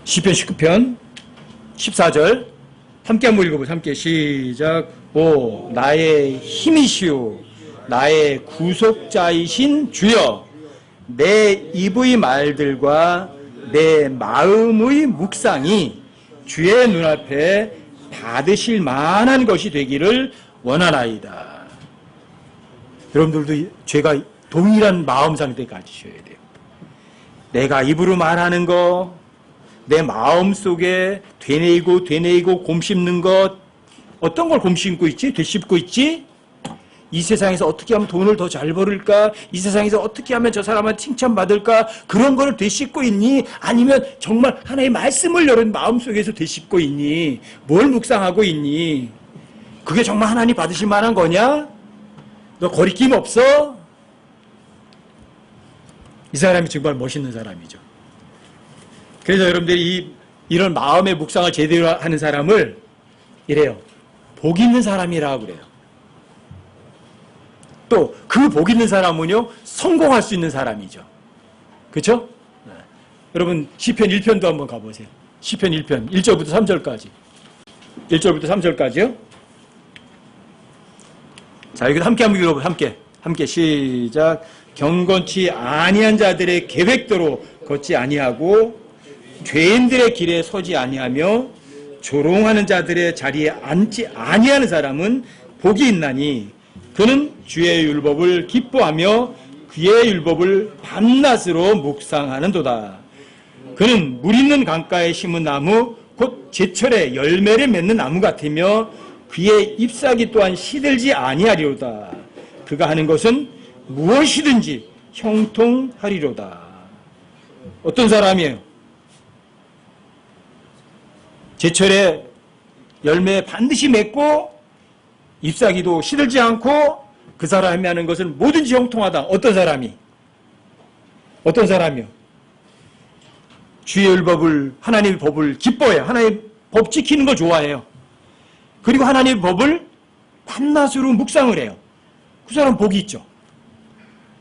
시편 19편 14절 함께 한번 읽어보세요. 함께 시작. 오 나의 힘이시오 나의 구속자이신 주여, 내 입의 말들과 내 마음의 묵상이 주의 눈앞에 받으실 만한 것이 되기를 원하나이다. 여러분들도 죄가 동일한 마음 상태 가지셔야 돼요. 내가 입으로 말하는 거, 내 마음 속에 되뇌이고 곰씹는 것, 어떤 걸 곰씹고 있지? 되씹고 있지? 이 세상에서 어떻게 하면 돈을 더 잘 벌을까? 이 세상에서 어떻게 하면 저 사람한테 칭찬받을까? 그런 거를 되씹고 있니? 아니면 정말 하나의 말씀을 여러분 마음속에서 되씹고 있니? 뭘 묵상하고 있니? 그게 정말 하나님 받으실 만한 거냐? 너 거리낌 없어? 이 사람이 정말 멋있는 사람이죠. 그래서 여러분들이 이런 마음의 묵상을 제대로 하는 사람을 이래요. 복 있는 사람이라고 그래요. 또 그 복 있는 사람은요, 성공할 수 있는 사람이죠. 그렇죠? 네. 여러분 시편 1편도 한번 가보세요. 시편 1편 1절부터 3절까지. 1절부터 3절까지요. 자, 여기 함께 한번 읽어보세요. 함께 시작. 경건치 아니한 자들의 계획대로 걷지 아니하고 죄인들의 길에 서지 아니하며 조롱하는 자들의 자리에 앉지 아니하는 사람은 복이 있나니 그는 주의 율법을 기뻐하며 그의 율법을 밤낮으로 묵상하는도다. 그는 물 있는 강가에 심은 나무 곧 제철에 열매를 맺는 나무 같으며 그의 잎사귀 또한 시들지 아니하리로다. 그가 하는 것은 무엇이든지 형통하리로다. 어떤 사람이에요? 제철에 열매 반드시 맺고 잎사귀도 시들지 않고 그 사람이 하는 것은 뭐든지 형통하다. 어떤 사람이? 어떤 사람이요? 주의 율법을, 하나님의 법을 기뻐해요. 하나님의 법 지키는 걸 좋아해요. 그리고 하나님의 법을 밤낮으로 묵상을 해요. 그 사람 복이 있죠.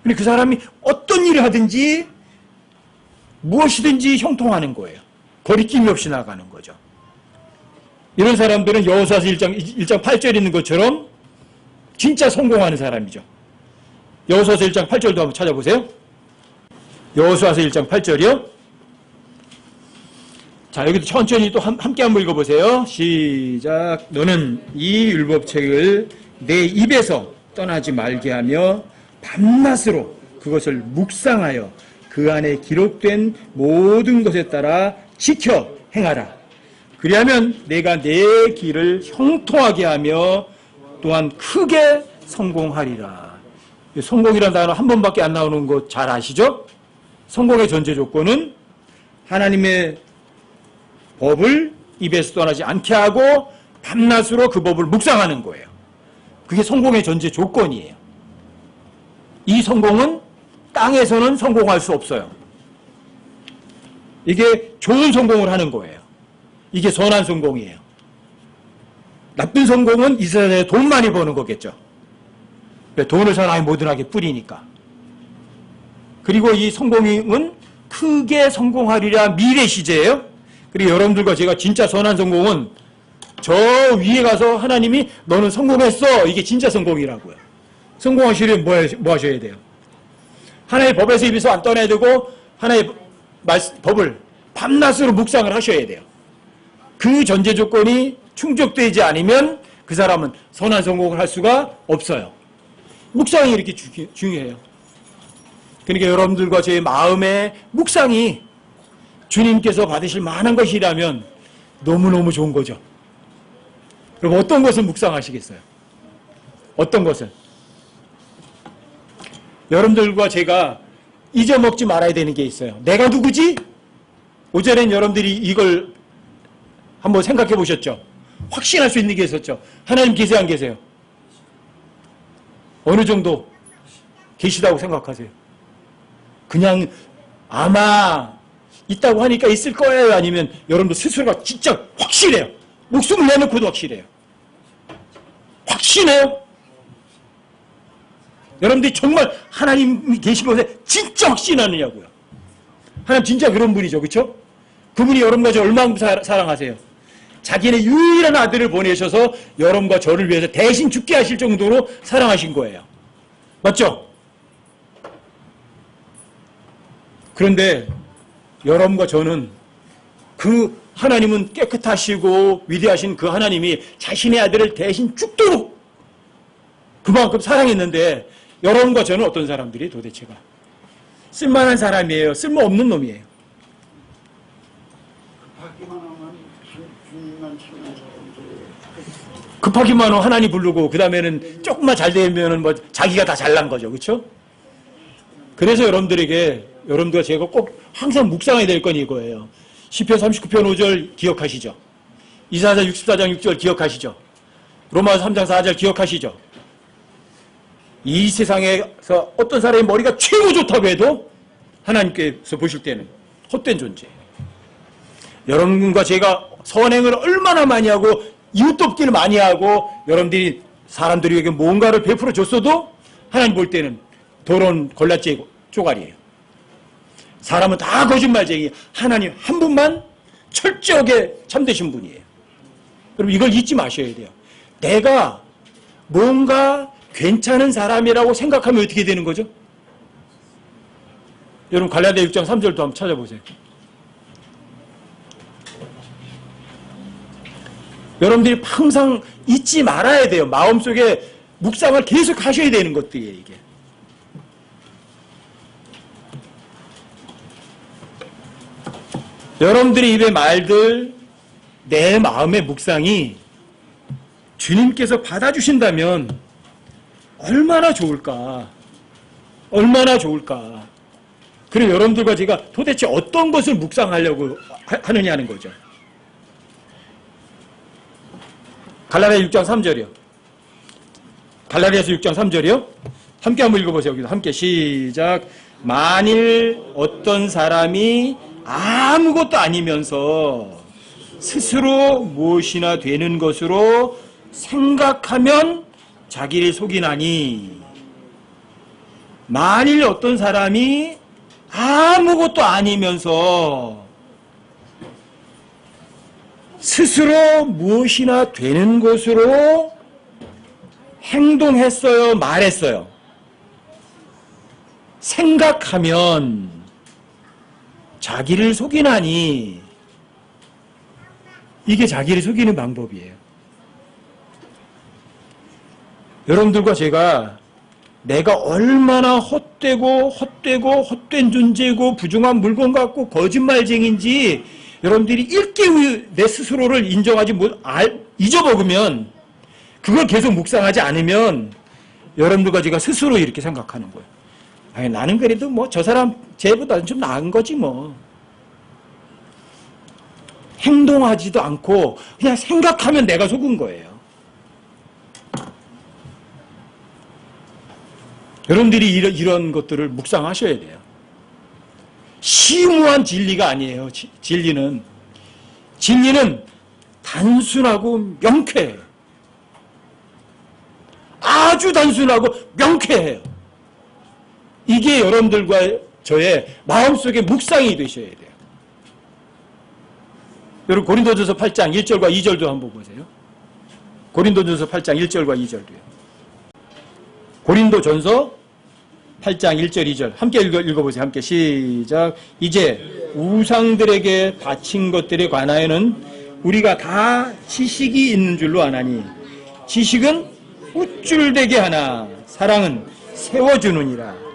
근데 그 사람이 어떤 일을 하든지 무엇이든지 형통하는 거예요. 거리낌이 없이 나가는 거죠. 이런 사람들은 여호수아서 1장 8절에 있는 것처럼 진짜 성공하는 사람이죠. 여호수아서 1장 8절도 한번 찾아보세요. 여호수아서 1장 8절이요. 자, 여기도 천천히 또 함께 한번 읽어보세요. 시작. 너는 이 율법책을 내 입에서 떠나지 말게 하며 밤낮으로 그것을 묵상하여 그 안에 기록된 모든 것에 따라 지켜 행하라. 그리하면 내가 내 길을 형통하게 하며 또한 크게 성공하리라. 성공이라는 단어 한 번밖에 안 나오는 거 잘 아시죠? 성공의 전제 조건은 하나님의 법을 입에서 떠나지 않게 하고 밤낮으로 그 법을 묵상하는 거예요. 그게 성공의 전제 조건이에요. 이 성공은 땅에서는 성공할 수 없어요. 이게 좋은 성공을 하는 거예요. 이게 선한 성공이에요. 나쁜 성공은 이 세상에 돈 많이 버는 거겠죠. 돈을 사람이 모든하게 뿌리니까. 그리고 이 성공은 크게 성공하리라 미래 시제예요. 그리고 여러분들과 제가 진짜 선한 성공은 저 위에 가서 하나님이 너는 성공했어. 이게 진짜 성공이라고요. 성공하시려면 뭐 하셔야 돼요? 하나의 법에서 입에서 안 떠나야 되고 하나의 법을 밤낮으로 묵상을 하셔야 돼요. 그 전제 조건이 충족되지 않으면 그 사람은 선한 성공을 할 수가 없어요. 묵상이 이렇게 중요해요. 그러니까 여러분들과 제 마음의 묵상이 주님께서 받으실 만한 것이라면 너무너무 좋은 거죠. 그럼 어떤 것을 묵상하시겠어요? 어떤 것을? 여러분들과 제가 잊어먹지 말아야 되는 게 있어요. 내가 누구지? 오전엔 여러분들이 이걸 한번 생각해 보셨죠? 확신할 수 있는 게 있었죠. 하나님 계세요, 안 계세요? 어느 정도 계시다고 생각하세요? 그냥 아마 있다고 하니까 있을 거예요? 아니면 여러분들 스스로가 진짜 확실해요? 목숨을 내놓고도 확실해요? 확신해요? 여러분들이 정말 하나님이 계신 것에 진짜 확신하느냐고요? 하나님 진짜 그런 분이죠, 그렇죠? 그분이 여러분과 저 얼마나 사랑하세요? 자기네 유일한 아들을 보내셔서 여러분과 저를 위해서 대신 죽게 하실 정도로 사랑하신 거예요. 맞죠? 그런데 여러분과 저는 그 하나님은 깨끗하시고 위대하신 그 하나님이 자신의 아들을 대신 죽도록 그만큼 사랑했는데 여러분과 저는 어떤 사람들이 도대체가 쓸만한 사람이에요? 쓸모없는 놈이에요. 급하기만 하면 하나님 부르고 그 다음에는 조금만 잘 되면은 뭐 자기가 다 잘난 거죠. 그렇죠? 그래서 여러분들과 제가 꼭 항상 묵상해야 될 건 이거예요. 시편 39편 5절 기억하시죠? 이사야 64장 6절 기억하시죠? 로마서 3장 4절 기억하시죠? 이 세상에서 어떤 사람의 머리가 최고 좋다고 해도 하나님께서 보실 때는 헛된 존재예요. 여러분과 제가 선행을 얼마나 많이 하고 이웃돕기를 많이 하고 여러분들이 사람들에게 뭔가를 베풀어 줬어도 하나님 볼 때는 더러운 걸라지 쪼가리예요. 사람은 다 거짓말쟁이, 하나님 한 분만 철저하게 참되신 분이에요. 여러분 이걸 잊지 마셔야 돼요. 내가 뭔가 괜찮은 사람이라고 생각하면 어떻게 되는 거죠? 여러분 갈라디아 6장 3절도 한번 찾아보세요. 여러분들이 항상 잊지 말아야 돼요. 마음속에 묵상을 계속 하셔야 되는 것들이에요. 이게. 여러분들의 입의 말들, 내 마음의 묵상이 주님께서 받아주신다면 얼마나 좋을까? 얼마나 좋을까? 그리고 여러분들과 제가 도대체 어떤 것을 묵상하려고 하느냐는 거죠. 갈라디아 6장 3절이요. 갈라디아서 6장 3절이요. 함께 한번 읽어보세요. 여기서 함께 시작. 만일 어떤 사람이 아무것도 아니면서 스스로 무엇이나 되는 것으로 생각하면 자기를 속이나니, 만일 어떤 사람이 아무것도 아니면서 스스로 무엇이나 되는 것으로 행동했어요, 말했어요, 생각하면 자기를 속이나니, 이게 자기를 속이는 방법이에요. 여러분들과 제가 내가 얼마나 헛된 존재고 부중한 물건 같고 거짓말쟁인지 여러분들이 일깨우 내 스스로를 인정하지 잊어먹으면, 그걸 계속 묵상하지 않으면 여러분들과 제가 스스로 이렇게 생각하는 거예요. 아니, 나는 그래도 뭐 저 사람 쟤보다는 좀 나은 거지 뭐. 행동하지도 않고 그냥 생각하면 내가 속은 거예요. 여러분들이 이런 것들을 묵상하셔야 돼요. 심오한 진리가 아니에요. 진리는 단순하고 명쾌해요. 아주 단순하고 명쾌해요. 이게 여러분들과 저의 마음속에 묵상이 되셔야 돼요. 여러분 고린도전서 8장 1절과 2절도 한번 보세요. 고린도전서 8장 1절과 2절도요. 고린도전서 8장 1절 2절 함께 읽어보세요. 함께 시작. 이제 우상들에게 바친 것들에 관하여는 우리가 다 지식이 있는 줄로 아나니, 지식은 우쭐대게 하나 사랑은 세워주느니라.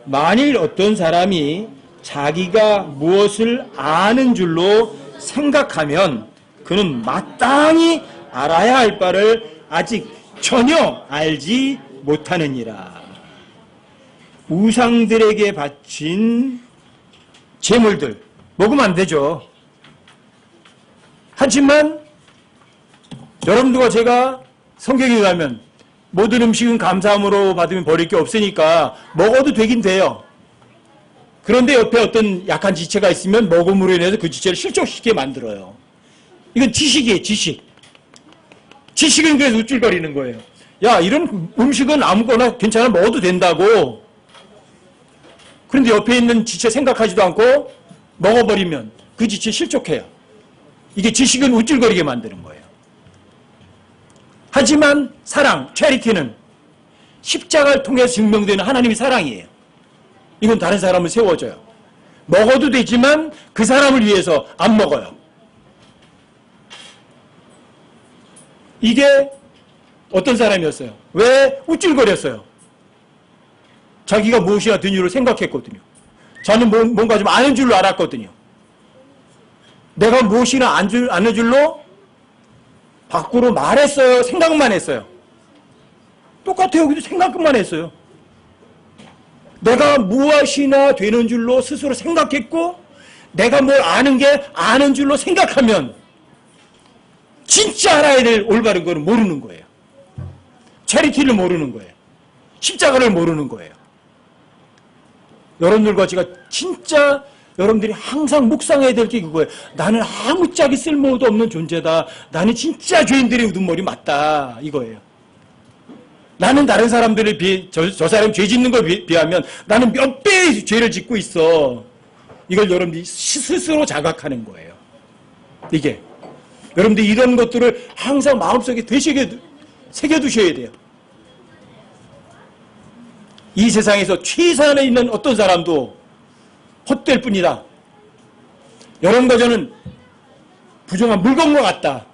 만일 어떤 사람이 자기가 무엇을 아는 줄로 생각하면 그는 마땅히 알아야 할 바를 아직 전혀 알지 못하느니라. 우상들에게 바친 제물들 먹으면 안 되죠. 하지만 여러분들과 제가 성경에 가면 모든 음식은 감사함으로 받으면 버릴 게 없으니까 먹어도 되긴 돼요. 그런데 옆에 어떤 약한 지체가 있으면 먹음으로 인해서 그 지체를 실족시키게 만들어요. 이건 지식이에요. 지식은 그래서 우쭐거리는 거예요. 야, 이런 음식은 아무거나 괜찮아 먹어도 된다고. 그런데 옆에 있는 지체 생각하지도 않고 먹어버리면 그 지체에 실족해요. 이게 지식은 우쭐거리게 만드는 거예요. 하지만 사랑, 체리티는 십자가를 통해서 증명되는 하나님의 사랑이에요. 이건 다른 사람을 세워줘요. 먹어도 되지만 그 사람을 위해서 안 먹어요. 이게 어떤 사람이었어요? 왜 우쭐거렸어요? 자기가 무엇이나 된 줄로 생각했거든요. 저는 뭔가 좀 아는 줄로 알았거든요. 내가 무엇이나 아는 줄로 밖으로 말했어요? 생각만 했어요? 똑같아요. 여기도 생각만 했어요. 내가 무엇이나 되는 줄로 스스로 생각했고 내가 뭘 아는 게 아는 줄로 생각하면 진짜 알아야 될 올바른 거는 모르는 거예요. 체리티를 모르는 거예요. 십자가를 모르는 거예요. 여러분들과 제가 진짜 여러분들이 항상 묵상해야 될 게 그거예요. 나는 아무짝에 쓸모도 없는 존재다. 나는 진짜 죄인들의 우두머리 맞다. 이거예요. 나는 다른 사람들에 비해 저 사람 죄 짓는 걸 비하면 나는 몇 배의 죄를 짓고 있어. 이걸 여러분들이 스스로 자각하는 거예요. 이게 여러분들이 이런 것들을 항상 마음속에 새겨두셔야 돼요. 이 세상에서 최선에 있는 어떤 사람도 헛될 뿐이다. 여러분과 저는 부정한 물건과 같다.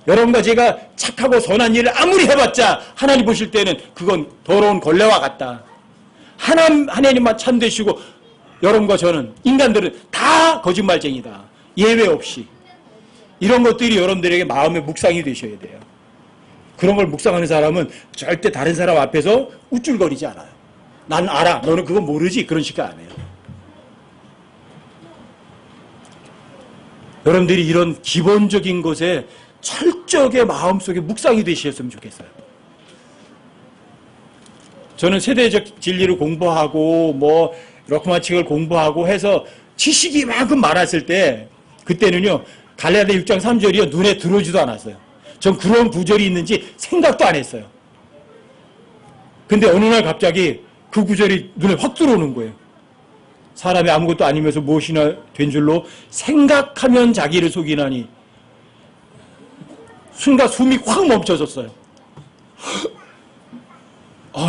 여러분과 제가 착하고 선한 일을 아무리 해봤자 하나님 보실 때는 그건 더러운 걸레와 같다. 하나님만 참되시고 여러분과 저는 인간들은 다 거짓말쟁이다. 예외 없이. 이런 것들이 여러분들에게 마음의 묵상이 되셔야 돼요. 그런 걸 묵상하는 사람은 절대 다른 사람 앞에서 우쭐거리지 않아요. 난 알아. 너는 그거 모르지. 그런 식으로 안 해요. 여러분들이 이런 기본적인 것에 철저하게 마음속에 묵상이 되셨으면 좋겠어요. 저는 세대적 진리를 공부하고 이렇게만 책을 공부하고 해서 지식이 이만큼 많았을 때 그때는요. 갈라디아 6장 3절이요. 눈에 들어오지도 않았어요. 전 그런 구절이 있는지 생각도 안 했어요. 근데 어느 날 갑자기 그 구절이 눈에 확 들어오는 거예요. 사람이 아무것도 아니면서 무엇이나 된 줄로 생각하면 자기를 속이나니 순간 숨이 확 멈춰졌어요.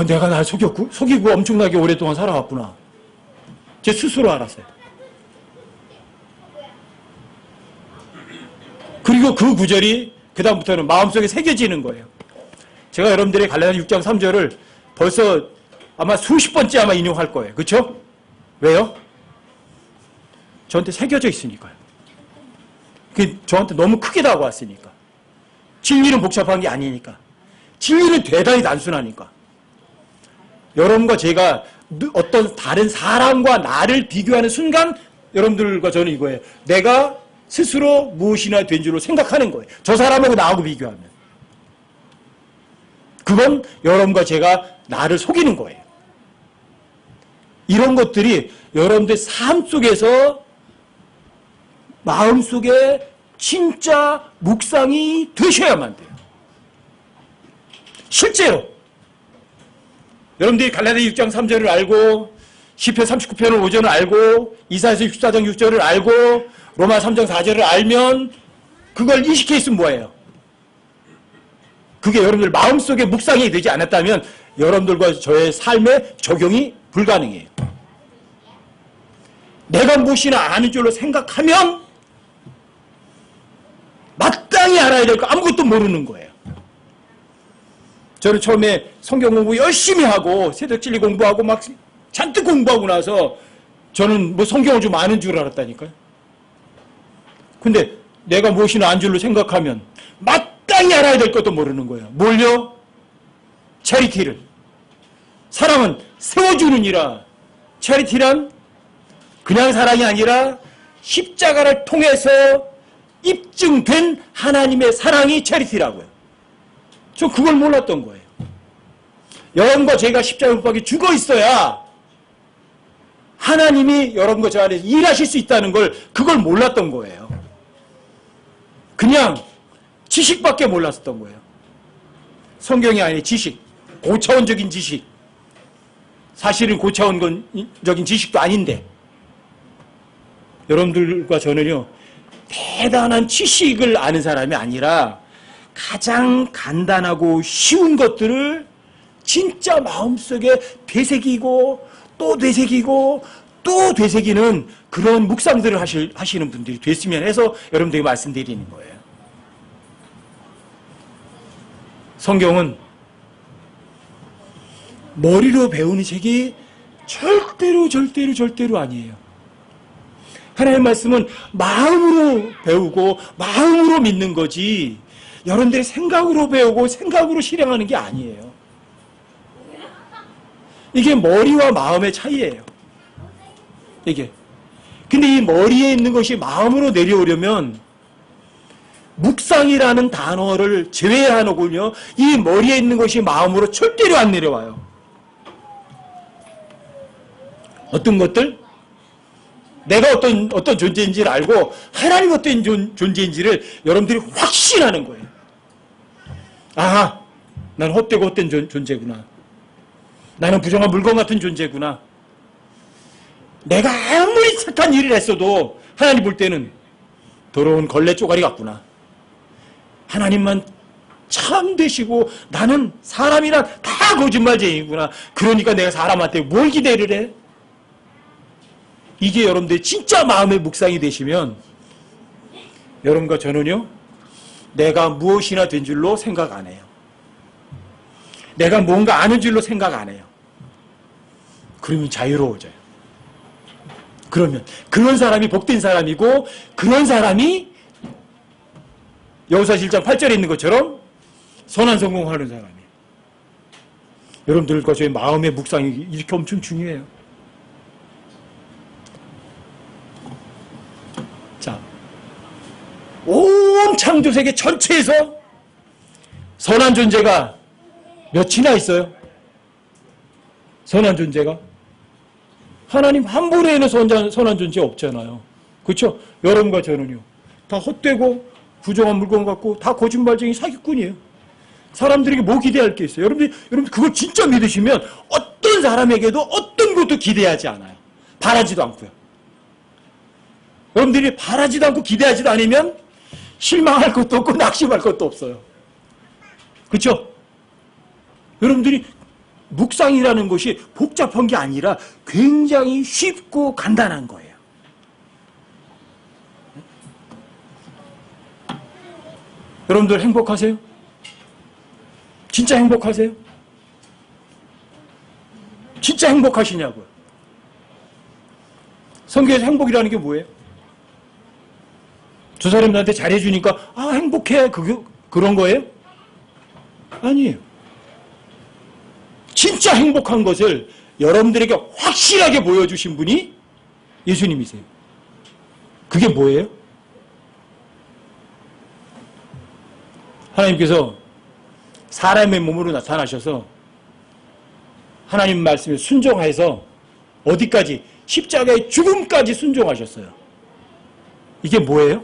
내가 날 속이고 엄청나게 오랫동안 살아왔구나. 제 스스로 알았어요. 그리고 그 구절이 그 다음부터는 마음속에 새겨지는 거예요. 제가 여러분들의 갈라디아 6장 3절을 벌써 아마 수십 번째 아마 인용할 거예요. 그렇죠? 왜요? 저한테 새겨져 있으니까요. 그게 저한테 너무 크게 다가왔으니까. 진리는 복잡한 게 아니니까. 진리는 대단히 단순하니까. 여러분과 제가 어떤 다른 사람과 나를 비교하는 순간 여러분들과 저는 이거예요. 내가 스스로 무엇이나 된 줄로 생각하는 거예요. 저 사람하고 나하고 비교하면. 그건 여러분과 제가 나를 속이는 거예요. 이런 것들이 여러분들 삶 속에서 마음속에 진짜 묵상이 되셔야만 돼요. 실제로 여러분들이 갈라디아 6장 3절을 알고 시편 39편을 5절을 알고 이사야서 64장 6절을 알고 로마 3장 4절을 알면 그걸 인식해 있으면 뭐예요? 그게 여러분들 마음속에 묵상이 되지 않았다면 여러분들과 저의 삶에 적용이 불가능해요. 내가 무엇이나 아는 줄로 생각하면 마땅히 알아야 될 거 아무것도 모르는 거예요. 저는 처음에 성경 공부 열심히 하고 세대적 진리 공부하고 막 잔뜩 공부하고 나서 저는 성경을 좀 아는 줄 알았다니까요. 근데 내가 무엇이나 아는 줄로 생각하면 마땅히 알아야 될 것도 모르는 거예요. 뭘요? 체리티를. 사랑은 세워주는 이라. 체리티란 그냥 사랑이 아니라 십자가를 통해서 입증된 하나님의 사랑이 체리티라고요. 저 그걸 몰랐던 거예요. 여러분과 제가 십자가 못 박혀 죽어 있어야 하나님이 여러분과 저 안에서 일하실 수 있다는 걸 그걸 몰랐던 거예요. 그냥 지식밖에 몰랐었던 거예요. 성경이 아닌 지식, 고차원적인 지식. 사실은 고차원적인 지식도 아닌데 여러분들과 저는요, 대단한 지식을 아는 사람이 아니라 가장 간단하고 쉬운 것들을 진짜 마음속에 되새기고 또 되새기고 또 되새기는 그런 묵상들을 하시는 분들이 됐으면 해서 여러분들에게 말씀드리는 거예요. 성경은 머리로 배우는 책이 절대로 아니에요. 하나님의 말씀은 마음으로 배우고 마음으로 믿는 거지 여러분들의 생각으로 배우고 생각으로 실행하는 게 아니에요. 이게 머리와 마음의 차이예요. 이게. 근데 이 머리에 있는 것이 마음으로 내려오려면 묵상이라는 단어를 제외하는군요. 이 머리에 있는 것이 마음으로 절대로 안 내려와요. 어떤 것들? 내가 어떤 존재인지를 알고 하나님 어떤 존재인지를 여러분들이 확신하는 거예요. 아, 난 헛되고 헛된 존재구나. 나는 부정한 물건 같은 존재구나. 내가 아무리 착한 일을 했어도 하나님 볼 때는 더러운 걸레 쪼가리 같구나. 하나님만 참 되시고 나는 사람이란 다 거짓말쟁이구나. 그러니까 내가 사람한테 뭘 기대를 해? 이게 여러분들이 진짜 마음의 묵상이 되시면 여러분과 저는요, 내가 무엇이나 된 줄로 생각 안 해요. 내가 뭔가 아는 줄로 생각 안 해요. 그러면 자유로워져요. 그러면 그런 사람이 복된 사람이고 그런 사람이 여호수아 7장 8절에 있는 것처럼 선한 성공하는 사람이에요. 여러분들과 저의 마음의 묵상이 이렇게 엄청 중요해요. 자, 온 창조세계 전체에서 선한 존재가 몇이나 있어요? 선한 존재가? 하나님 한 분에는 선한 존재 없잖아요. 그렇죠? 여러분과 저는요, 다 헛되고 부정한 물건 같고 다 거짓말쟁이 사기꾼이에요. 사람들에게 뭐 기대할 게 있어요? 여러분 그걸 진짜 믿으시면 어떤 사람에게도 어떤 것도 기대하지 않아요. 바라지도 않고요. 여러분들이 바라지도 않고 기대하지도 않으면 실망할 것도 없고 낙심할 것도 없어요. 그렇죠? 여러분들이 묵상이라는 것이 복잡한 게 아니라 굉장히 쉽고 간단한 거예요. 여러분들 행복하세요? 진짜 행복하세요? 진짜 행복하시냐고요? 성경에서 행복이라는 게 뭐예요? 저 사람이 나한테 잘해주니까 아 행복해 그런 거예요? 아니에요. 진짜 행복한 것을 여러분들에게 확실하게 보여주신 분이 예수님이세요. 그게 뭐예요? 하나님께서 사람의 몸으로 나타나셔서 하나님 말씀에 순종해서 어디까지? 십자가의 죽음까지 순종하셨어요. 이게 뭐예요?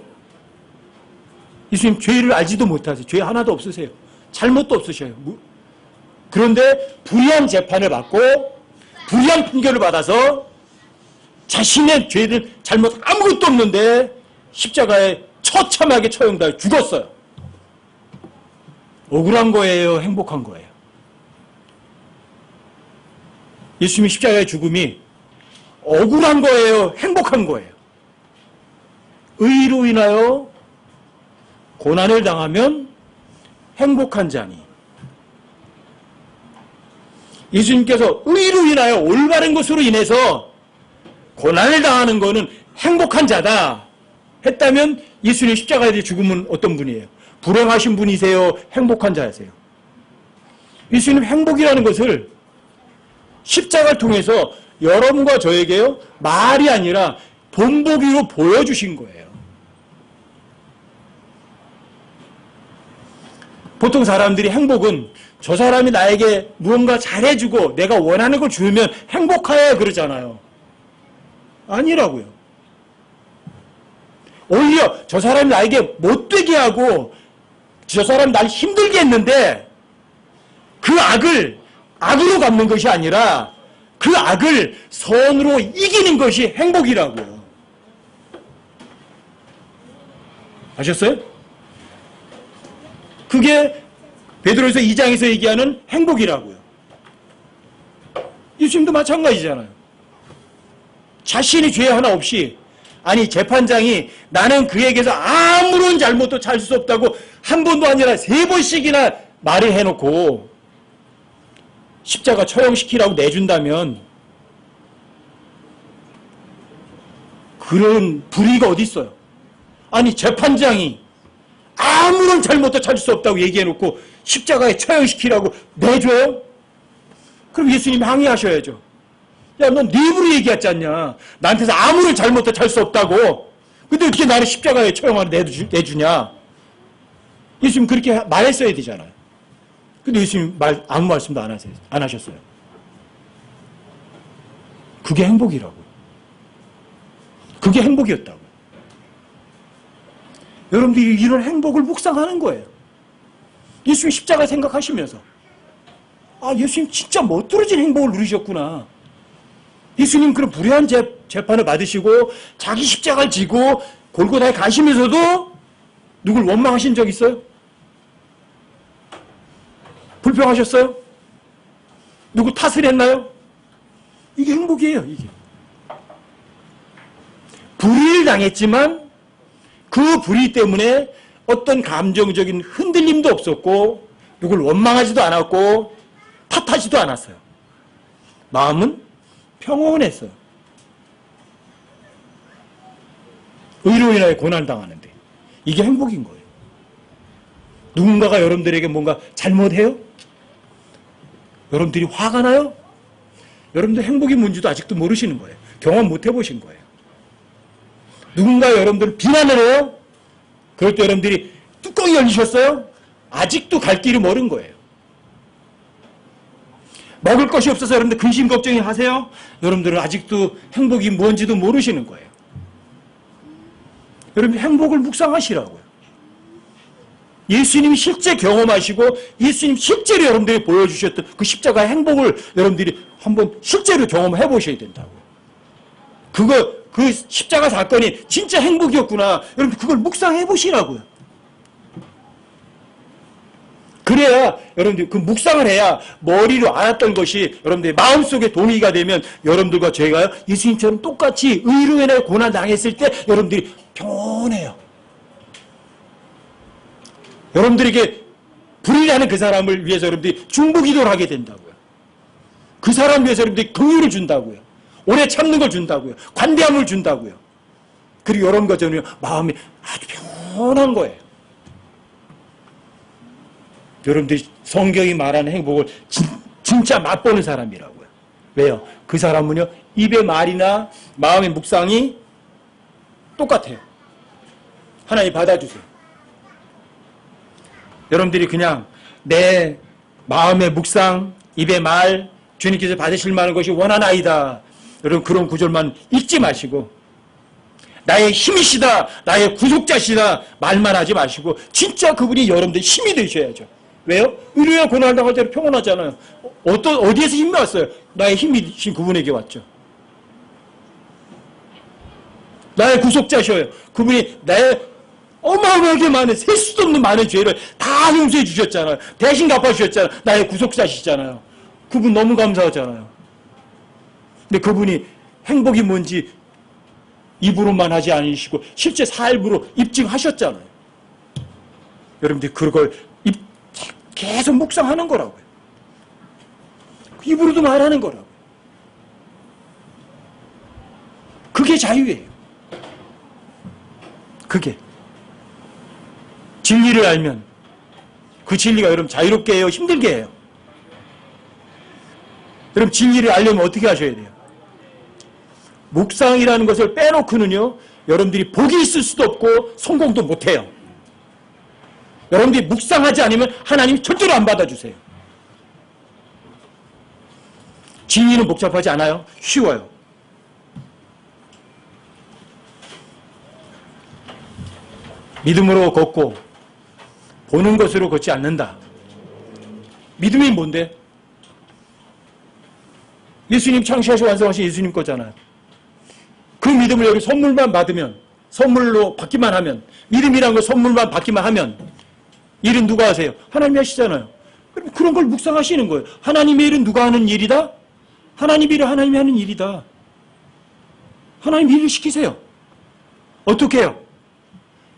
예수님 죄를 알지도 못하세요. 죄 하나도 없으세요. 잘못도 없으셔요. 그런데 불의한 재판을 받고 불의한 판결을 받아서 자신의 죄를 잘못 아무것도 없는데 십자가에 처참하게 처형당해 죽었어요. 억울한 거예요? 행복한 거예요? 예수님의 십자가의 죽음이 억울한 거예요? 행복한 거예요? 의로 인하여 고난을 당하면 행복한 자니 예수님께서 의로 인하여 올바른 것으로 인해서 고난을 당하는 것은 행복한 자다 했다면 예수님 십자가의 죽음은 어떤 분이에요? 불행하신 분이세요? 행복한 자세요? 예수님 행복이라는 것을 십자가를 통해서 여러분과 저에게요 말이 아니라 본보기로 보여주신 거예요. 보통 사람들이 행복은 저 사람이 나에게 무언가 잘해주고 내가 원하는 걸 주면 행복해야 그러잖아요. 아니라고요. 오히려 저 사람이 나에게 못되게 하고 저 사람이 날 힘들게 했는데 그 악을 악으로 갚는 것이 아니라 그 악을 선으로 이기는 것이 행복이라고요. 아셨어요? 그게 베드로서 2장에서 얘기하는 행복이라고요. 예수님도 마찬가지잖아요. 자신이 죄 하나 없이, 아니 재판장이 나는 그에게서 아무런 잘못도 찾을 수 없다고 한 번도 아니라 3번씩이나 말을 해놓고 십자가 처형시키라고 내준다면 그런 불의가 어디 있어요? 아니 재판장이 아무런 잘못도 찾을 수 없다고 얘기해놓고 십자가에 처형시키라고 내줘요? 그럼 예수님이 항의하셔야죠. 야, 넌 네 입으로 얘기했지 않냐? 나한테서 아무런 잘못도 찾을 수 없다고. 근데 어떻게 나를 십자가에 처형하러 내주냐? 예수님 그렇게 말했어야 되잖아요. 근데 예수님 아무 말씀도 안 하셨어요. 그게 행복이라고요. 그게 행복이었다고요. 여러분들이 이런 행복을 묵상하는 거예요. 예수님 십자가 생각하시면서 아, 예수님 진짜 멋들어진 행복을 누리셨구나. 예수님 그런 불의한 재판을 받으시고 자기 십자가를 지고 골고다에 가시면서도 누굴 원망하신 적 있어요? 불평하셨어요? 누구 탓을 했나요? 이게 행복이에요, 이게. 불의를 당했지만 그 불의 때문에 어떤 감정적인 흔들림도 없었고 누굴 원망하지도 않았고 탓하지도 않았어요. 마음은 평온했어요. 의로 인하여 고난을 당하는데 이게 행복인 거예요. 누군가가 여러분들에게 뭔가 잘못해요? 여러분들이 화가 나요? 여러분들 행복이 뭔지도 아직도 모르시는 거예요. 경험 못 해보신 거예요. 누군가 여러분들을 비난을 해요? 그럴 때 여러분들이 뚜껑이 열리셨어요? 아직도 갈 길이 멀은 거예요. 먹을 것이 없어서 여러분들 근심 걱정이 하세요? 여러분들은 아직도 행복이 뭔지도 모르시는 거예요. 여러분 행복을 묵상하시라고요. 예수님이 실제 경험하시고 예수님 실제로 여러분들이 보여주셨던 그 십자가의 행복을 여러분들이 한번 실제로 경험해 보셔야 된다고요. 그 십자가 사건이 진짜 행복이었구나. 여러분 그걸 묵상해 보시라고요. 그래야 여러분들 그 묵상을 해야 머리로 알았던 것이 여러분들의 마음속에 동의가 되면 여러분들과 저희가요 예수님처럼 똑같이 의로 인해 고난 당했을 때 여러분들이 평온해요. 여러분들에게 불의하는 그 사람을 위해서 여러분들이 중보기도를 하게 된다고요. 그 사람을 위해서 여러분들이 긍휼을 준다고요. 오래 참는 걸 준다고요. 관대함을 준다고요. 그리고 이런 것들은 마음이 아주 평온한 거예요. 여러분들이 성경이 말하는 행복을 진짜 맛보는 사람이라고요. 왜요? 그 사람은요 입의 말이나 마음의 묵상이 똑같아요. 하나님 받아주세요. 여러분들이 그냥 내 마음의 묵상, 입의 말, 주님께서 받으실 만한 것이 원하나이다. 여러분 그런 구절만 읽지 마시고 나의 힘이시다, 나의 구속자시다 말만 하지 마시고 진짜 그분이 여러분들 힘이 되셔야죠. 왜요? 의료에 고난을 당할 때는 평온하잖아요. 어디에서 힘이 왔어요? 나의 힘이신 그분에게 왔죠. 나의 구속자셔요. 그분이 나의 어마어마하게 많은 셀 수도 없는 많은 죄를 다 용서해 주셨잖아요. 대신 갚아주셨잖아요. 나의 구속자시잖아요. 그분 너무 감사하잖아요. 근데 그분이 행복이 뭔지 입으로만 하지 않으시고 실제 삶으로 입증하셨잖아요. 여러분들 그걸 계속 묵상하는 거라고요. 입으로도 말하는 거라고요. 그게 자유예요. 그게. 진리를 알면 그 진리가 여러분 자유롭게 해요? 힘들게 해요? 여러분 진리를 알려면 어떻게 하셔야 돼요? 묵상이라는 것을 빼놓고는요 여러분들이 복이 있을 수도 없고 성공도 못해요. 여러분들이 묵상하지 않으면 하나님이 절대로 안 받아주세요. 진리는 복잡하지 않아요. 쉬워요. 믿음으로 걷고 보는 것으로 걷지 않는다. 믿음이 뭔데? 예수님 창시하시고 완성하신 예수님 거잖아요. 그 믿음을 여기 선물만 받으면 선물로 받기만 하면, 믿음이란 걸 선물만 받기만 하면 일은 누가 하세요? 하나님이 하시잖아요. 그럼 그런 걸 묵상하시는 거예요. 하나님의 일은 누가 하는 일이다? 하나님의 일은 하나님이 하는 일이다. 하나님 일을 시키세요. 어떻게 해요?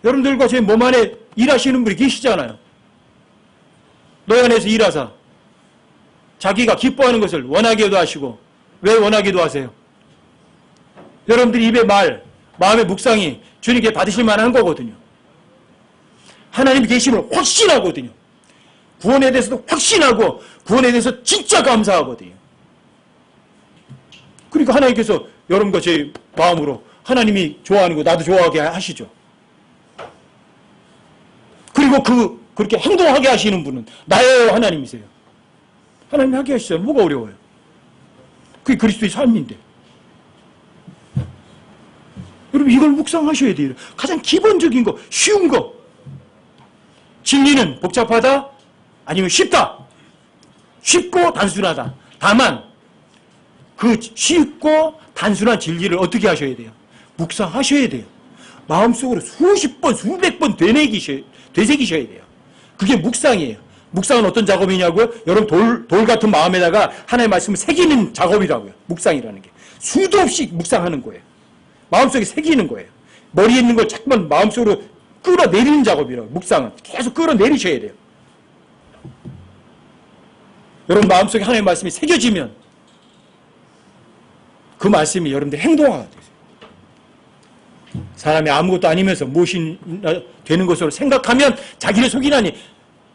여러분들과 제 몸 안에 일하시는 분이 계시잖아요. 너희 안에서 일하사 자기가 기뻐하는 것을 원하게도 하시고. 왜 원하게도 하세요? 여러분들 입의 마음의 묵상이 주님께 받으실 만한 거거든요. 하나님이 계심을 확신하거든요. 구원에 대해서도 확신하고 구원에 대해서 진짜 감사하거든요. 그러니까 하나님께서 여러분과 제 마음으로 하나님이 좋아하는 거 나도 좋아하게 하시죠. 그리고 그렇게 행동하게 하시는 분은 나의 하나님이세요. 하나님이 하게 하시잖아요. 뭐가 어려워요? 그게 그리스도의 삶인데. 여러분 이걸 묵상하셔야 돼요. 가장 기본적인 거, 쉬운 거. 진리는 복잡하다? 아니면 쉽다? 쉽고 단순하다. 다만 그 쉽고 단순한 진리를 어떻게 하셔야 돼요? 묵상하셔야 돼요. 마음속으로 수십 번, 수백 번 되새기셔야 돼요. 그게 묵상이에요. 묵상은 어떤 작업이냐고요? 여러분 돌 같은 마음에다가 하나님의 말씀을 새기는 작업이라고요. 묵상이라는 게. 수도 없이 묵상하는 거예요. 마음속에 새기는 거예요. 머리에 있는 걸 자꾸만 마음속으로 끌어내리는 작업이라고요. 묵상은. 계속 끌어내리셔야 돼요. 여러분 마음속에 하나님의 말씀이 새겨지면 그 말씀이 여러분들 행동화가 되세요. 사람이 아무것도 아니면서 무엇이 되는 것으로 생각하면 자기를 속이나니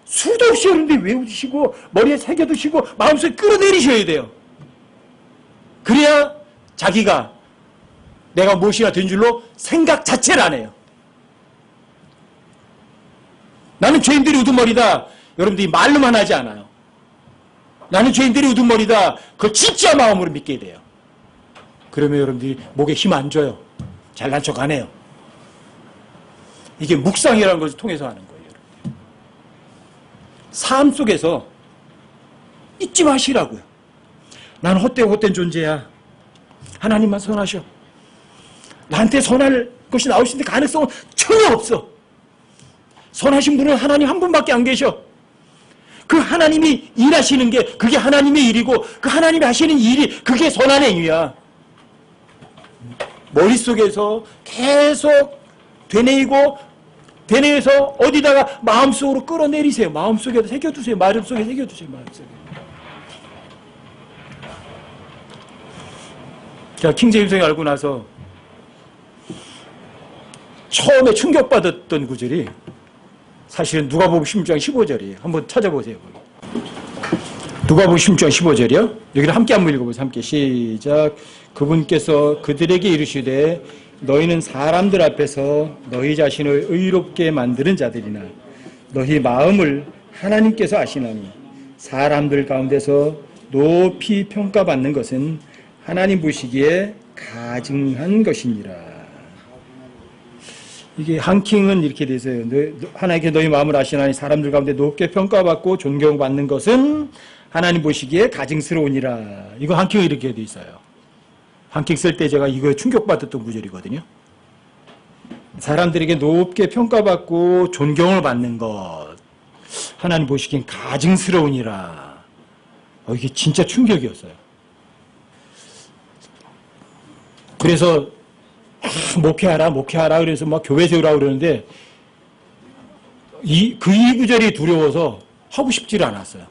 수도 없이 여러분들이 외우시고 머리에 새겨두시고 마음속에 끌어내리셔야 돼요. 그래야 자기가 내가 무엇이나 된 줄로 생각 자체를 안 해요. 나는 죄인들이 우두머리다. 여러분들이 말로만 하지 않아요. 나는 죄인들이 우두머리다. 그걸 진짜 마음으로 믿게 돼요. 그러면 여러분들이 목에 힘 안 줘요. 잘난 척 안 해요. 이게 묵상이라는 것을 통해서 하는 거예요. 여러분들. 삶 속에서 잊지 마시라고요. 나는 헛된 존재야. 하나님만 선하셔. 나한테 선할 것이 나올 수 있는 가능성은 전혀 없어. 선하신 분은 하나님 한 분밖에 안 계셔. 그 하나님이 일하시는 게 그게 하나님의 일이고 그 하나님이 하시는 일이 그게 선한 행위야. 머릿속에서 계속 되뇌어서 어디다가 마음속으로 끌어내리세요. 마음속에 새겨두세요. 마음속에 새겨두세요. 마음속에. 제가 킹제임성을 알고 나서 처음에 충격받았던 구절이 사실은 누가복음 16장 15절이에요. 한번 찾아보세요. 누가복음 16장 15절이요. 여기를 함께 한번 읽어보세요. 함께 시작. 그분께서 그들에게 이르시되 너희는 사람들 앞에서 너희 자신을 의롭게 만드는 자들이나 너희 마음을 하나님께서 아시나니 사람들 가운데서 높이 평가받는 것은 하나님 보시기에 가증한 것이니라. 이게 한킹은 이렇게 돼 있어요. 하나님께 너희 마음을 아시나니 사람들 가운데 높게 평가받고 존경받는 것은 하나님 보시기에 가증스러우니라. 이거 한킹이 이렇게 돼 있어요. 한킹 쓸 때 제가 이거에 충격받았던 구절이거든요. 사람들에게 높게 평가받고 존경을 받는 것 하나님 보시기엔 가증스러우니라. 이게 진짜 충격이었어요. 그래서 목회하라 그래서 막 교회 세우라고 그러는데 이 구절이 두려워서 하고 싶지를 않았어요.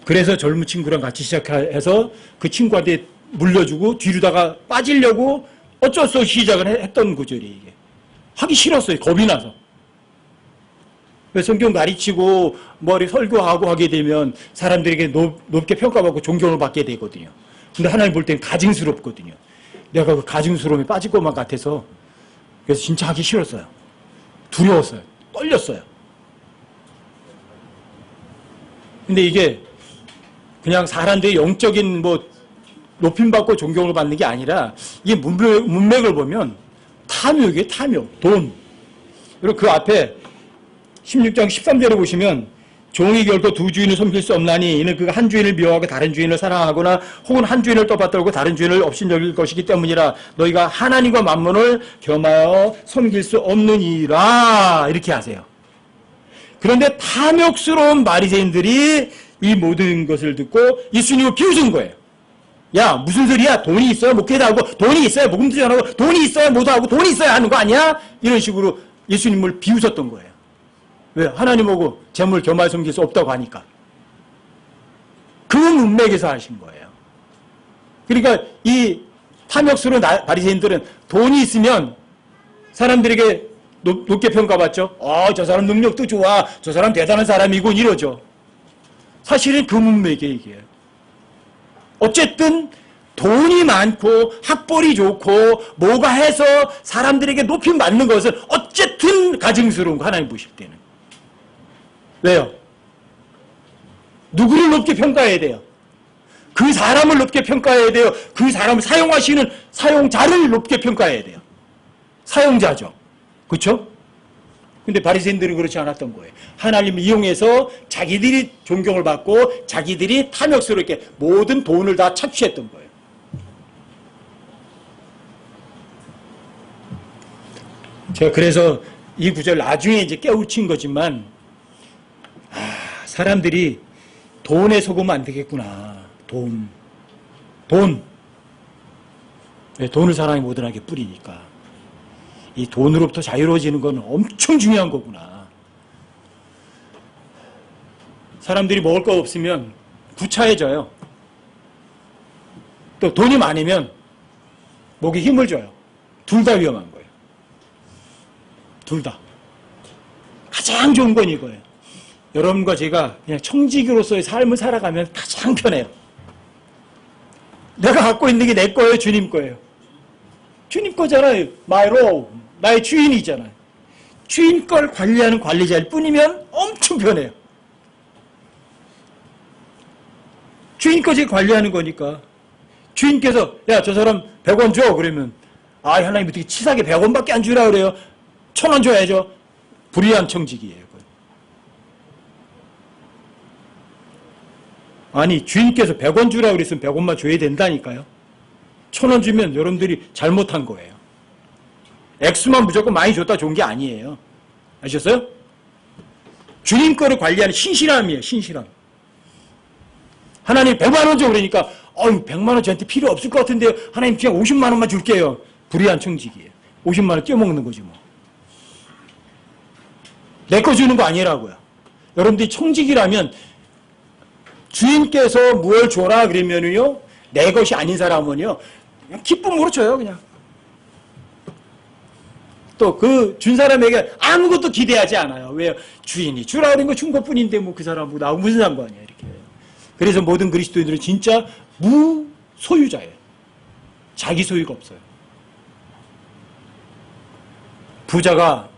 그래서 젊은 친구랑 같이 시작해서 그 친구한테 물려주고 뒤로다가 빠지려고 어쩔 수 없이 시작을 했던 구절이 이게. 하기 싫었어요. 겁이 나서. 성경 가르치고 머리 설교하고 하게 되면 사람들에게 높게 평가받고 존경을 받게 되거든요. 근데 하나님 볼 때는 가증스럽거든요. 내가 그 가증스러움에 빠질 것만 같아서 그래서 진짜 하기 싫었어요. 두려웠어요. 떨렸어요. 근데 이게 그냥 사람들의 영적인 높임받고 존경을 받는 게 아니라 이게 문맥을 보면 탐욕이에요. 탐욕. 돈. 그리고 그 앞에 16장 13절에 보시면 종이 결코 두 주인을 섬길 수 없나니 이는 그가 한 주인을 미워하고 다른 주인을 사랑하거나 혹은 한 주인을 떠받들고 다른 주인을 업신여길 것이기 때문이라. 너희가 하나님과 만몬을 겸하여 섬길 수 없느니라. 이렇게 하세요. 그런데 탐욕스러운 바리새인들이 이 모든 것을 듣고 예수님을 비웃은 거예요. 야, 무슨 소리야? 돈이 있어야 목회도 하고, 돈이 있어야 복음도 전하고, 돈이 있어야 뭐도 하고, 돈이 있어야 하는 거 아니야? 이런 식으로 예수님을 비웃었던 거예요. 왜? 하나님하고 재물 겸하여 섬길 수 없다고 하니까. 그 문맥에서 하신 거예요. 그러니까 이 탐욕스러운 바리새인들은 돈이 있으면 사람들에게 높게 평가받죠. 저 사람 능력도 좋아. 저 사람 대단한 사람이군 이러죠. 사실은 그 문맥의 얘기예요. 어쨌든 돈이 많고 학벌이 좋고 뭐가 해서 사람들에게 높임 받는 것은 어쨌든 가증스러운 거 하나님 보실 때는. 왜요? 누구를 높게 평가해야 돼요? 그 사람을 높게 평가해야 돼요. 그 사람을 사용하시는 사용자를 높게 평가해야 돼요. 사용자죠. 그렇죠? 근데 바리새인들은 그렇지 않았던 거예요. 하나님을 이용해서 자기들이 존경을 받고 자기들이 탐욕스럽게 모든 돈을 다 착취했던 거예요. 제가 그래서 이 구절 나중에 이제 깨우친 거지만 사람들이 돈에 속으면 안 되겠구나. 돈. 돈을 사람이 모든하게 뿌리니까. 이 돈으로부터 자유로워지는 건 엄청 중요한 거구나. 사람들이 먹을 거 없으면 구차해져요. 또 돈이 많으면 목에 힘을 줘요. 둘 다 위험한 거예요. 둘 다. 가장 좋은 건 이거예요. 여러분과 제가 그냥 청지기로서의 삶을 살아가면 가장 편해요. 내가 갖고 있는 게 내 거예요, 주님 거예요. 주님 거잖아요. My robe. 나의 주인이잖아요. 주인 걸 관리하는 관리자일 뿐이면 엄청 편해요. 주인 거 제가 관리하는 거니까. 주인께서 야, 저 사람 100원 줘. 그러면 하나님 어떻게 치사하게 100원밖에 안 주라 그래요. 1000원 줘야죠. 불의한 청지기예요. 아니, 주인께서 100원 주라 그랬으면 100원만 줘야 된다니까요. 1000원 주면 여러분들이 잘못한 거예요. 액수만 무조건 많이 줬다 좋은 게 아니에요. 아셨어요? 주님 거를 관리하는 신실함이에요. 신실함. 하나님 100만 원 줘 그러니까 100만 원 저한테 필요 없을 것 같은데요. 하나님 그냥 50만 원만 줄게요. 불의한 청지기예요. 50만 원 떼먹는 거지 뭐. 내 거 주는 거 아니라고요. 여러분들이 청지기라면 주인께서 뭘 줘라 그러면은요, 내 것이 아닌 사람은요, 그냥 기쁨으로 줘요, 그냥. 또 그 준 사람에게 아무것도 기대하지 않아요. 왜요? 주인이 주라 그런 거 준 것 뿐인데 뭐 그 사람하고 나하고 무슨 상관이야, 이렇게. 그래서 모든 그리스도인들은 진짜 무소유자예요. 자기 소유가 없어요. 부자가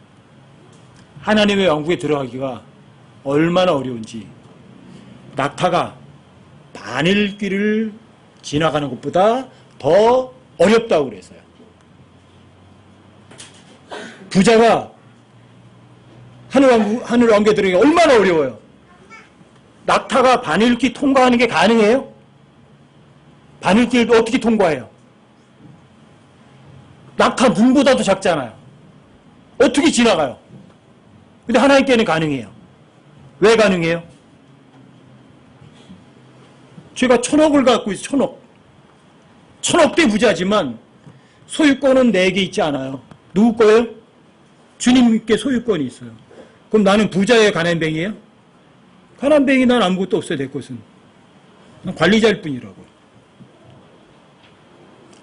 하나님의 왕국에 들어가기가 얼마나 어려운지 낙타가 바늘길을 지나가는 것보다 더 어렵다고 그랬어요. 부자가 하늘 왕국에 들어가기가 얼마나 어려워요. 낙타가 바늘길 통과하는 게 가능해요? 바늘길을 어떻게 통과해요? 낙타 눈보다도 작잖아요. 어떻게 지나가요? 근데 하나님께는 가능해요. 왜 가능해요? 제가 1000억을 갖고 있어요. 1000억대 부자지만 소유권은 내게 있지 않아요. 누구 거예요? 주님께 소유권이 있어요. 그럼 나는 부자예요? 가난뱅이에요? 가난뱅이 난 아무것도 없어요. 내 것은. 난 관리자일 뿐이라고.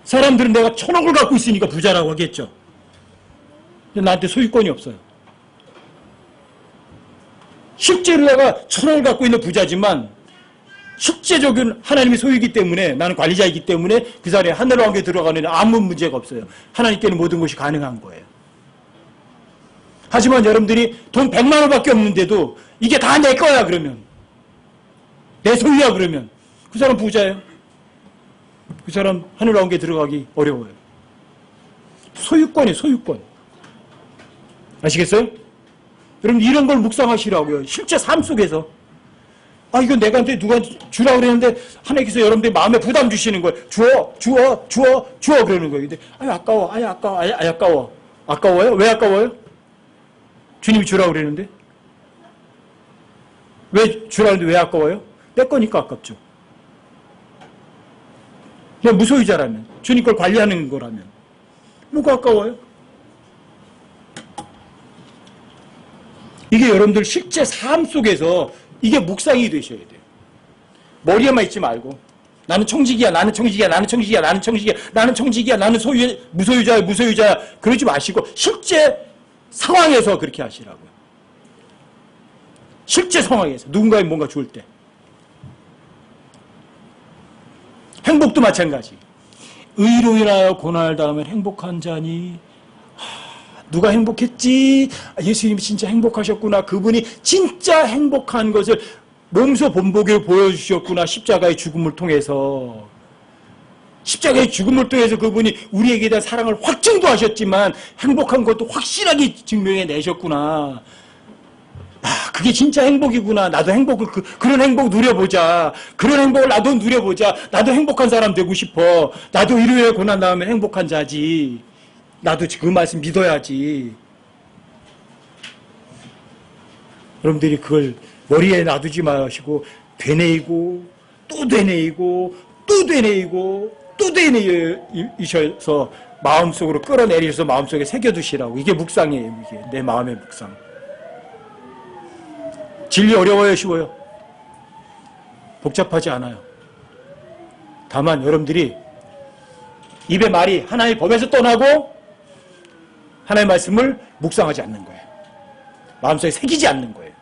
사람들은 내가 1000억을 갖고 있으니까 부자라고 하겠죠. 근데 나한테 소유권이 없어요. 실제로 내가 1000억을 갖고 있는 부자지만 실제적인 하나님의 소유이기 때문에 나는 관리자이기 때문에 그 자리에 하늘 왕국에 들어가는 아무 문제가 없어요. 하나님께는 모든 것이 가능한 거예요. 하지만 여러분들이 돈 100만 원밖에 없는데도 이게 다 내 거야 그러면, 내 소유야 그러면 그 사람 부자예요. 그 사람 하늘 왕국에 들어가기 어려워요. 소유권이에요. 소유권. 아시겠어요? 여러분 이런 걸 묵상하시라고요. 실제 삶 속에서. 아, 이거 내가한테 누가 주라고 그랬는데 하나님께서 여러분들 마음에 부담 주시는 거예요. 주어 그러는 거예요. 근데 아까워. 아까워. 아까워요? 왜 아까워요? 주님이 주라고 그랬는데. 왜 주라고 했는데 왜 아까워요? 내 거니까 아깝죠. 그냥 무소유자라면, 주님 걸 관리하는 거라면 뭐가 아까워요? 이게 여러분들 실제 삶 속에서 이게 묵상이 되셔야 돼요. 머리에만 있지 말고 나는 청직이야, 나는 청직이야, 나는 청직이야, 나는 청직이야, 나는 청직이야, 나는 무소유자야, 무소유자야 그러지 마시고 실제 상황에서 그렇게 하시라고요. 실제 상황에서 누군가의 뭔가 좋을 때. 행복도 마찬가지. 의로 인하여 고난을 당하면 행복한 자니. 누가 행복했지? 예수님이 진짜 행복하셨구나. 그분이 진짜 행복한 것을 몸소 본보기로 보여주셨구나. 십자가의 죽음을 통해서. 십자가의 죽음을 통해서 그분이 우리에게 대한 사랑을 확증도 하셨지만 행복한 것도 확실하게 증명해 내셨구나. 그게 진짜 행복이구나. 나도 행복을 그런 행복 누려보자. 그런 행복을 나도 누려보자. 나도 행복한 사람 되고 싶어. 나도 일요일에 고난 다음에 행복한 자지. 나도 그 말씀 믿어야지. 여러분들이 그걸 머리에 놔두지 마시고 되뇌이고 또 되뇌이고 또 되뇌이고 또 되뇌이셔서 마음속으로 끌어내리셔서 마음속에 새겨두시라고. 이게 묵상이에요. 이게 내 마음의 묵상. 진리 어려워요? 쉬워요? 복잡하지 않아요. 다만 여러분들이 입의 말이 하나님의 법에서 떠나고 하나님의 말씀을 묵상하지 않는 거예요. 마음속에 새기지 않는 거예요.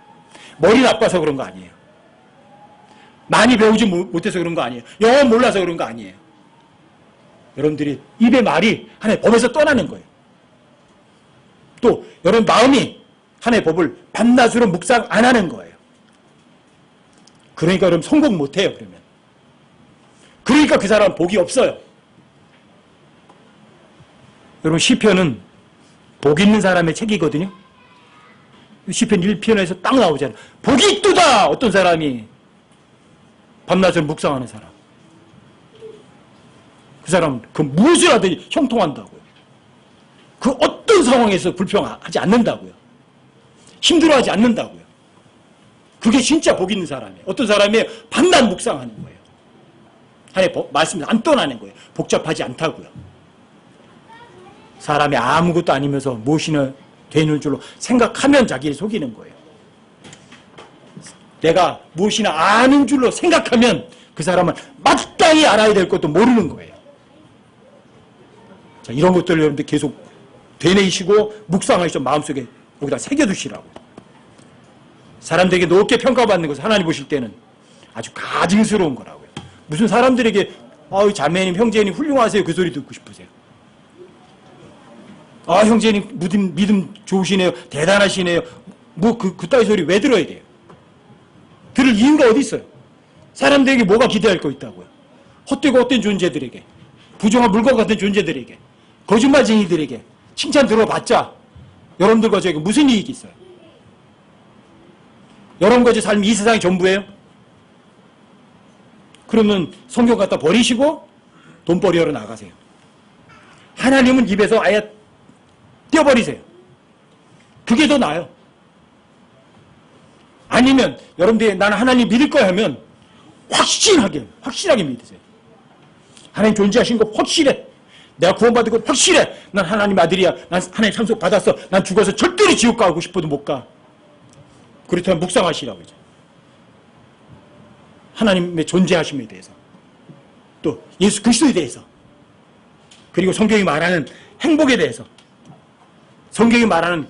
머리 나빠서 그런 거 아니에요. 많이 배우지 못해서 그런 거 아니에요. 영어 몰라서 그런 거 아니에요. 여러분들이 입의 말이 하나님의 법에서 떠나는 거예요. 또 여러분 마음이 하나님의 법을 밤낮으로 묵상 안 하는 거예요. 그러니까 여러분 성공 못해요. 그러니까 그 사람은 복이 없어요. 여러분 시편은 복 있는 사람의 책이거든요. 시편 1편에서 딱 나오잖아요. 복이 있도다! 어떤 사람이 밤낮을 묵상하는 사람. 그 사람은 그 무엇을 하든지 형통한다고요. 그 어떤 상황에서 불평하지 않는다고요. 힘들어하지 않는다고요. 그게 진짜 복 있는 사람이에요. 어떤 사람이 밤낮 묵상하는 거예요. 하나님의 말씀을 안 떠나는 거예요. 복잡하지 않다고요. 사람이 아무것도 아니면서 무엇이나 되는 줄로 생각하면 자기를 속이는 거예요. 내가 무엇이나 아는 줄로 생각하면 그 사람은 마땅히 알아야 될 것도 모르는 거예요. 자, 이런 것들을 여러분들 계속 되뇌이시고 묵상하시고 마음속에 여기다 새겨두시라고. 사람들에게 높게 평가받는 것을 하나님 보실 때는 아주 가증스러운 거라고요. 무슨 사람들에게 자매님, 형제님 훌륭하세요 그 소리 듣고 싶으세요? 형제님 믿음 좋으시네요. 대단하시네요. 그따위 소리 왜 들어야 돼요? 들을 이유가 어디 있어요? 사람들에게 뭐가 기대할 거 있다고요? 헛되고 헛된 존재들에게, 부정한 물건 같은 존재들에게, 거짓말쟁이들에게 칭찬 들어봤자 여러분들과 저에게 무슨 이익이 있어요? 여러분과 제 삶이 이 세상이 전부예요? 그러면 성경 갖다 버리시고 돈벌이하러 나가세요. 하나님은 입에서 아예 떼어버리세요. 그게 더 나아요. 아니면 여러분들이 나는 하나님 믿을 거야 하면 확실하게 믿으세요. 하나님 존재하신 거 확실해. 내가 구원받은 거 확실해. 난 하나님 아들이야. 난 하나님 상속 받았어. 난 죽어서 절대로 지옥 가고 싶어도 못 가. 그렇다면 묵상하시라고 하죠. 하나님의 존재하심에 대해서, 또 예수 그리스도에 대해서, 그리고 성경이 말하는 행복에 대해서, 성경이 말하는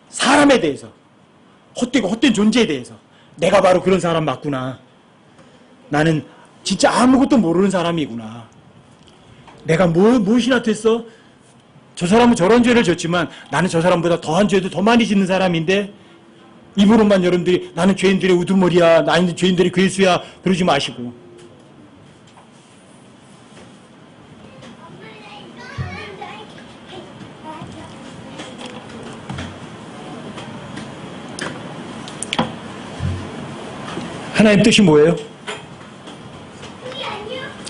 사람에 대해서, 헛되고 헛된 존재에 대해서 내가 바로 그런 사람 맞구나. 나는 진짜 아무것도 모르는 사람이구나. 내가 무엇이나 됐어? 저 사람은 저런 죄를 졌지만 나는 저 사람보다 더한 죄도 더 많이 짓는 사람인데 입으로만 여러분들이 나는 죄인들의 우두머리야, 나는 죄인들의 괴수야 그러지 마시고, 하나님 뜻이 뭐예요?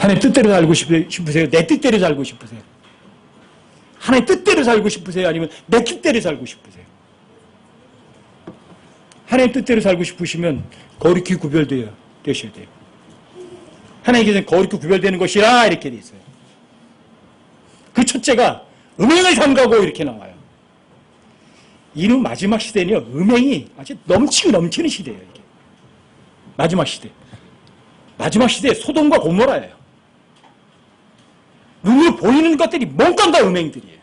하나님 뜻대로 살고 싶으세요? 내 뜻대로 살고 싶으세요? 하나님 뜻대로 살고 싶으세요? 아니면 내 뜻대로 살고 싶으세요? 하나님 뜻대로 살고 싶으시면 거룩히 구별되셔야 돼요. 하나님께서는 거룩히 구별되는 것이라 이렇게 돼 있어요. 그 첫째가 음행을 삼가고 이렇게 나와요. 이는 마지막 시대는요, 음행이 아주 넘치고 넘치는 시대예요. 이게. 마지막 시대. 마지막 시대에 소돔과 고모라예요. 눈으로 보이는 것들이 뭔가 다 음행들이에요.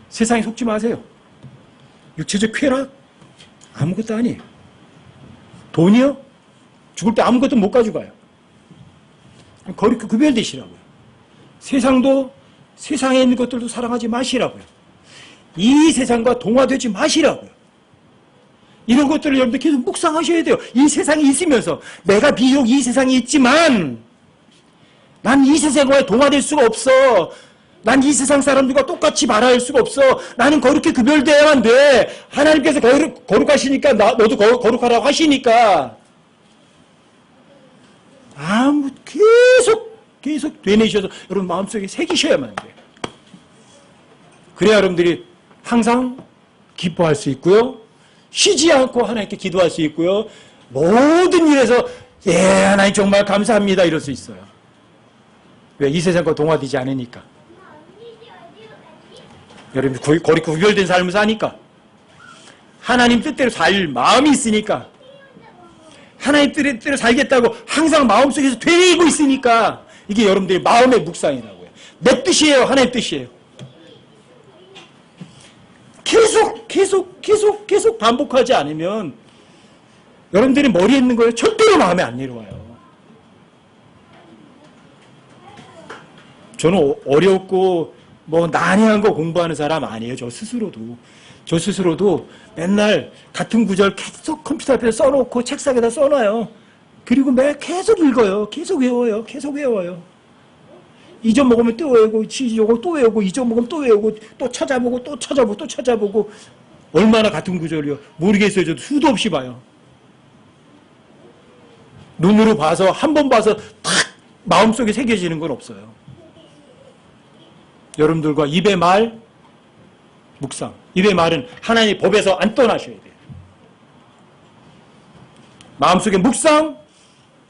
세상에 속지 마세요. 육체적 쾌락 아무것도 아니에요. 돈이요? 죽을 때 아무것도 못 가져가요. 거룩히 구별되시라고요. 세상도 세상에 있는 것들도 사랑하지 마시라고요. 이 세상과 동화되지 마시라고요. 이런 것들을 여러분들 계속 묵상하셔야 돼요. 이 세상이 있으면서 내가 비록 이 세상에 있지만 난 이 세상과의 동화될 수가 없어. 난 이 세상 사람들과 똑같이 말할 수가 없어. 나는 거룩히 구별되어야만 돼. 하나님께서 거룩하시니까 너도 거룩하라고 하시니까 계속 되뇌셔서 여러분 마음속에 새기셔야만 돼요. 그래야 여러분들이 항상 기뻐할 수 있고요. 쉬지 않고 하나님께 기도할 수 있고요. 모든 일에서 하나님 정말 감사합니다 이럴 수 있어요. 왜? 이 세상과 동화되지 않으니까. 여러분 거룩히 구별된 삶을 사니까. 하나님 뜻대로 살 마음이 있으니까. 하나님 뜻대로 살겠다고 항상 마음속에서 되뇌이고 있으니까 이게 여러분들의 마음의 묵상이라고요. 내 뜻이에요? 하나님 뜻이에요? 계속 반복하지 않으면 여러분들이 머리에 있는 거에 절대로 마음에 안 내려와요. 저는 어렵고 난해한 거 공부하는 사람 아니에요. 저 스스로도 맨날 같은 구절 계속 컴퓨터 앞에 써놓고 책상에다 써놔요. 그리고 매일 계속 읽어요. 계속 외워요. 이점 먹으면 또 외우고, 또 외우고, 이점 먹으면 또 외우고, 또 찾아보고. 얼마나 같은 구절이요? 모르겠어요. 저도 수도 없이 봐요. 눈으로 봐서, 한 번 봐서 탁 마음속에 새겨지는 건 없어요. 여러분들과 입의 말, 묵상. 입의 말은 하나님의 법에서 안 떠나셔야 돼요. 마음속에 묵상,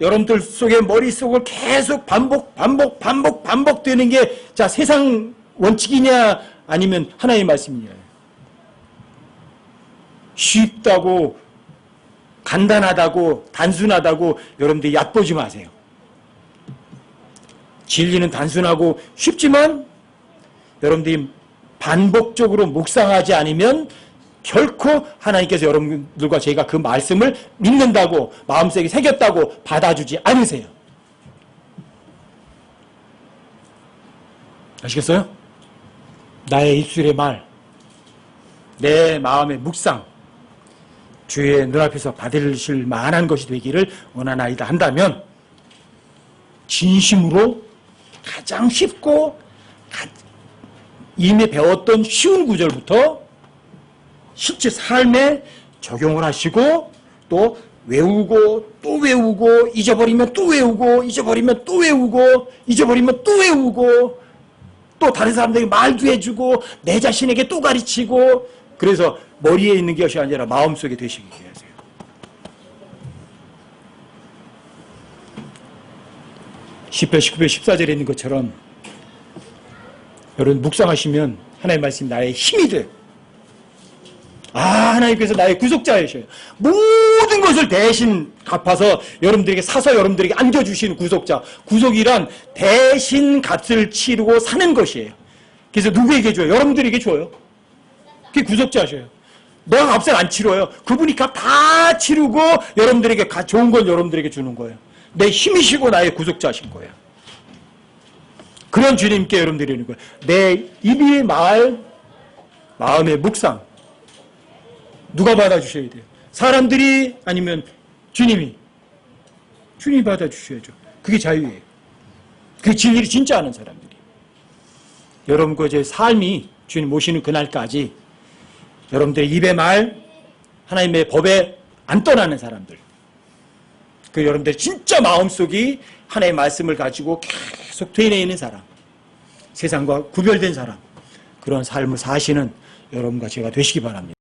여러분들 속에 머릿속을 계속 반복되는 게, 자, 세상 원칙이냐, 아니면 하나님의 말씀이냐. 쉽다고, 간단하다고, 단순하다고 여러분들이 얕보지 마세요. 진리는 단순하고 쉽지만 여러분들이 반복적으로 묵상하지 않으면 결코 하나님께서 여러분들과 제가 그 말씀을 믿는다고 마음속에 새겼다고 받아주지 않으세요. 아시겠어요? 나의 입술의 말, 내 마음의 묵상, 주의 눈앞에서 받으실 만한 것이 되기를 원하나이다 한다면 진심으로 가장 쉽고 이미 배웠던 쉬운 구절부터 실제 삶에 적용을 하시고 또 외우고 또 외우고 잊어버리면 또 외우고 잊어버리면 또 외우고 잊어버리면 또 외우고 또 다른 사람들에게 말도 해주고 내 자신에게 또 가르치고 그래서 머리에 있는 것이 아니라 마음속에 되시게 하세요. 시편 19편 14절에 있는 것처럼 여러분 묵상하시면 하나님의 말씀이 나의 힘이 돼요. 하나님께서 나의 구속자이셔요. 모든 것을 대신 갚아서 여러분들에게 사서 여러분들에게 안겨주시는 구속자. 구속이란 대신 값을 치르고 사는 것이에요. 그래서 누구에게 줘요? 여러분들에게 줘요. 그게 구속자셔요. 내가 값을 안 치러요. 그분이 값 다 치르고 여러분들에게 좋은 건 여러분들에게 주는 거예요. 내 힘이시고 나의 구속자신 거예요. 그런 주님께 여러분들이 있는 거예요. 내 입의 말, 마음의 묵상. 누가 받아주셔야 돼요? 사람들이 아니면 주님이? 주님이 받아주셔야죠. 그게 자유예요. 그게 진리를 진짜 아는 사람들이. 여러분과 제 삶이 주님 모시는 그날까지 여러분들의 입의 말, 하나님의 법에 안 떠나는 사람들, 그 여러분들 진짜 마음속이 하나님의 말씀을 가지고 계속 되뇌 있는 사람, 세상과 구별된 사람, 그런 삶을 사시는 여러분과 제가 되시기 바랍니다.